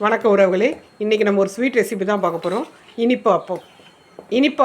வணக்க உறவுகளே, இன்றைக்கி நம்ம ஒரு ஸ்வீட் ரெசிபி தான் பார்க்க போகிறோம். இனிப்பு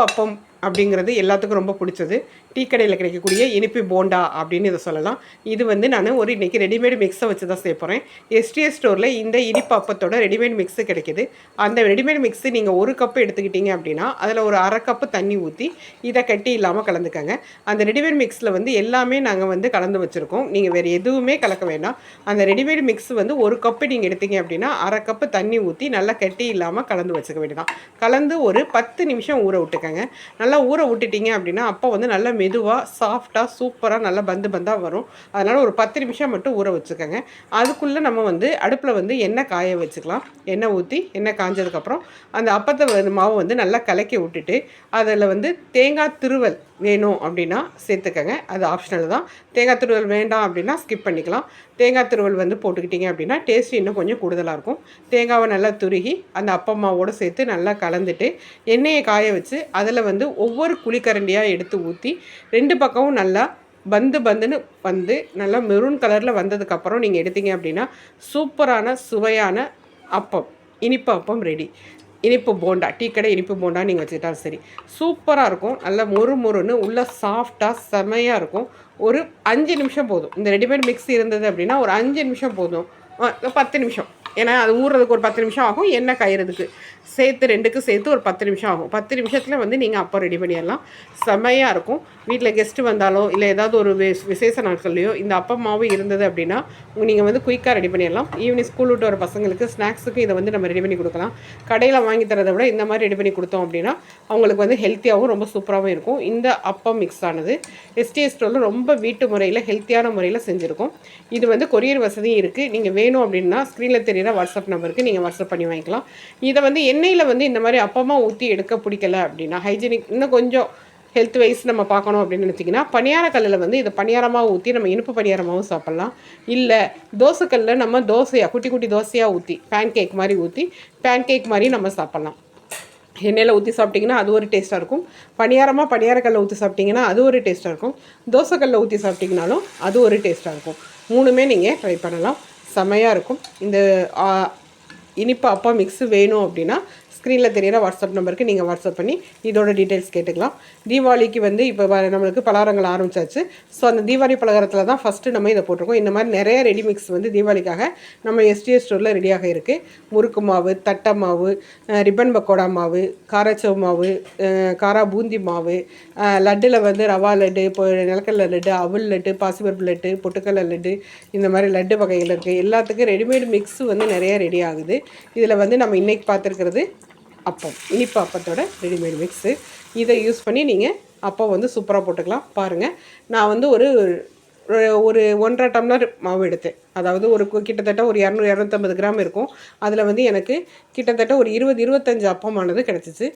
அப்பம் அப்படிங்கிறது எல்லாத்துக்கும் ரொம்ப பிடிச்சது. டீ கடையில் கிடைக்கக்கூடிய இனிப்பு போண்டா அப்படின்னு இதை சொல்லலாம். இது வந்து நான் ஒரு இன்றைக்கி ரெடிமேட் மிக்ஸை வச்சு தான் செய்ய போகிறேன். எஸ்டிஎஸ் ஸ்டோரில் இந்த இனிப்பு அப்பத்தோட ரெடிமேட் மிக்ஸு கிடைக்கிது. அந்த ரெடிமேட் மிக்ஸு நீங்கள் ஒரு கப்பு எடுத்துக்கிட்டீங்க அப்படின்னா அதில் ஒரு அரை கப்பு தண்ணி ஊற்றி இதை கட்டி இல்லாமல் கலந்துக்கங்க. அந்த ரெடிமேட் மிக்ஸில் வந்து எல்லாமே நாங்கள் வந்து கலந்து வச்சுருக்கோம். நீங்கள் வேறு எதுவுமே கலக்க வேண்டாம். அந்த ரெடிமேட் மிக்ஸ் வந்து ஒரு கப்பு நீங்கள் எடுத்தீங்க அப்படின்னா அரை கப்பு தண்ணி ஊற்றி நல்லா கட்டி இல்லாமல் கலந்து வச்சுக்க வேண்டியதான். கலந்து ஒரு 10 நிமிஷம் ஊற விட்டுக்கங்க. நல்லா ஊற விட்டுட்டிங்க அப்படின்னா அப்போ வந்து நல்லா மெதுவாக சாஃப்டாக சூப்பராக நல்லா பந்தாக வரும். அதனால் ஒரு 10 நிமிஷம் மட்டும் ஊற வச்சுக்கோங்க. அதுக்குள்ளே நம்ம வந்து அடுப்பில் வந்து எண்ணெய் காய வச்சுக்கலாம். எண்ணெய் ஊற்றி எண்ணெய் காஞ்சதுக்கப்புறம் அந்த அப்பத்தை மாவு வந்து நல்லா கலக்கி விட்டுட்டு அதில் வந்து தேங்காய் திருவல் வேணும் அப்படின்னா சேர்த்துக்கங்க. அது ஆப்ஷனல் தான். தேங்காய் திருவல் வேண்டாம் அப்படின்னா ஸ்கிப் பண்ணிக்கலாம். தேங்காய் திருவல் வந்து போட்டுக்கிட்டிங்க அப்படின்னா டேஸ்ட் இன்னும் கொஞ்சம் கூடுதலாக இருக்கும். தேங்காவை நல்லா துருகி அந்த அப்பம்மாவோடு சேர்த்து நல்லா கலந்துட்டு எண்ணெயை காய வச்சு அதில் வந்து ஒவ்வொரு குழிக்கரண்டியாக எடுத்து ஊற்றி 2 பக்கமும் நல்லா பந்துன்னு வந்து நல்லா மெரூன் கலரில் வந்ததுக்கப்புறம் நீங்கள் எடுத்தீங்க அப்படின்னா சூப்பரான சுவையான அப்பம், இனிப்பு அப்பம் ரெடி. இனிப்பு போண்டா, டீ கடை இனிப்பு போண்டா நீங்கள் வச்சுக்கிட்டாலும் சரி, சூப்பராக இருக்கும். நல்லா மொறுன்னு உள்ள சாஃப்டாக செமையாக இருக்கும். ஒரு 5 நிமிஷம் போதும். இந்த ரெடிமேட் மிக்ஸ் இருந்தது அப்படின்னா ஒரு 5 நிமிஷம் போதும். 10 நிமிஷம், ஏன்னா அது ஊறுறதுக்கு ஒரு 10 நிமிஷம் ஆகும். எண்ணெய் காயறதுக்கு சேர்த்து 2க்கு சேர்த்து ஒரு 10 நிமிஷம் ஆகும். 10 நிமிஷத்தில் வந்து நீங்கள் அப்போ ரெடி பண்ணிடலாம். செம்மையாக இருக்கும். வீட்டில் கெஸ்ட்டு வந்தாலோ இல்லை ஏதாவது ஒரு விசேஷ நாட்கள்லையோ இந்த அப்பம் மாவு இருந்தது அப்படின்னா நீங்கள் வந்து குயிக்காக ரெடி பண்ணிடலாம். ஈவினிங் ஸ்கூல் விட்டு வர பசங்களுக்கு ஸ்நாக்ஸுக்கு இதை வந்து நம்ம ரெடி பண்ணி கொடுக்கலாம். கடையில் வாங்கி தரதை விட இந்த மாதிரி ரெடி பண்ணி கொடுத்தோம் அப்படின்னா அவங்களுக்கு வந்து ஹெல்த்தியாகவும் ரொம்ப சூப்பராகவும் இருக்கும். இந்த அப்பம் மிக்ஸ் ஆனது எஸ்டிஎஸ் ஸ்டோரில் ரொம்ப வீட்டு முறையில் ஹெல்த்தியான முறையில் செஞ்சுருக்கோம். இது வந்து கொரியர் வசதியும் இருக்குது. நீங்கள் வேணும் அப்படின்னா ஸ்க்ரீனில் தெரியிற வாட்ஸ்அப் நம்பருக்கு நீங்கள் வாட்ஸ்அப் பண்ணி வாங்கிக்கலாம். இதை வந்து எண்ணெயில் வந்து இந்த மாதிரி அப்பமாக ஊற்றி எடுக்க பிடிக்கல அப்படின்னா ஹைஜீனிக் இன்னும் கொஞ்சம் ஹெல்த் வைஸ் நம்ம பார்க்கணும் அப்படின்னு நினச்சிங்கன்னா பணியார கல்லில் வந்து இதை பணியாரமாக ஊற்றி நம்ம இனிப்பு பணியாரமாகவும் சாப்பிட்லாம். இல்லை தோசைக்கல்லில் நம்ம தோசையாக குட்டி தோசையாக ஊற்றி பேன்கேக் மாதிரி ஊற்றி பேன்கேக் மாதிரி நம்ம சாப்பிட்லாம். எண்ணெயில் ஊற்றி சாப்பிட்டிங்கன்னா அது ஒரு டேஸ்ட்டாக இருக்கும். பணியாரக்கல்லில் ஊற்றி சாப்பிட்டிங்கன்னா அது ஒரு டேஸ்ட்டாக இருக்கும். தோசைக்கல்லில் ஊற்றி சாப்பிட்டிங்கனாலும் அது ஒரு டேஸ்ட்டாக இருக்கும். 3மே நீங்கள் ட்ரை பண்ணலாம். செமையாக இருக்கும். இந்த இனிப்பு அப்பா மிக்ஸு வேணும் அப்படின்னா ஸ்க்ரீனில் தெரியிற வாட்ஸ்அப் நம்பருக்கு நீங்கள் வாட்ஸ்அப் பண்ணி இதோட டீட்டெயில்ஸ் கேட்டுக்கலாம். தீபாவளிக்கு வந்து இப்போ நம்மளுக்கு பலகாரங்கள் ஆரம்பிச்சாச்சு. ஸோ அந்த தீபாவளி பலகாரத்தில் தான் ஃபஸ்ட்டு நம்ம இதை போட்டிருக்கோம். இந்த மாதிரி நிறைய ரெடி மிக்ஸ் வந்து தீபாவளிக்காக நம்ம எஸ்டிஎஸ் ஸ்டோரில் ரெடியாக இருக்குது. முறுக்கு மாவு, தட்டை மாவு, ரிப்பன் பக்கோடா மாவு, காராச்சவ் மாவு, காரா பூந்தி மாவு, லட்டில் வந்து ரவா லட்டு, இப்போ நிலக்கடலை லட்டு, அவல் லட்டு, பாசிப்பருப்பு லட்டு, பொட்டுக்கடலை லட்டு, இந்த மாதிரி லட்டு வகைகள் இருக்குது. எல்லாத்துக்கும் ரெடிமேட் மிக்ஸு வந்து நிறைய ரெடி ஆகுது. இதில் வந்து நம்ம இன்றைக்கி பார்த்துருக்கிறது அப்பம், இனிப்பு அப்பத்தோட ரெடிமேட் மிக்ஸு. இதை யூஸ் பண்ணி நீங்கள் அப்பம் வந்து சூப்பராக போட்டுக்கலாம். பாருங்கள், நான் வந்து ஒரு 1.5 டம்ளர் மாவு எடுத்தேன். அதாவது கிட்டத்தட்ட ஒரு 200-250 கிராம் இருக்கும். அதில் வந்து எனக்கு கிட்டத்தட்ட ஒரு 20-25 அப்பமானது கிடச்சிச்சு.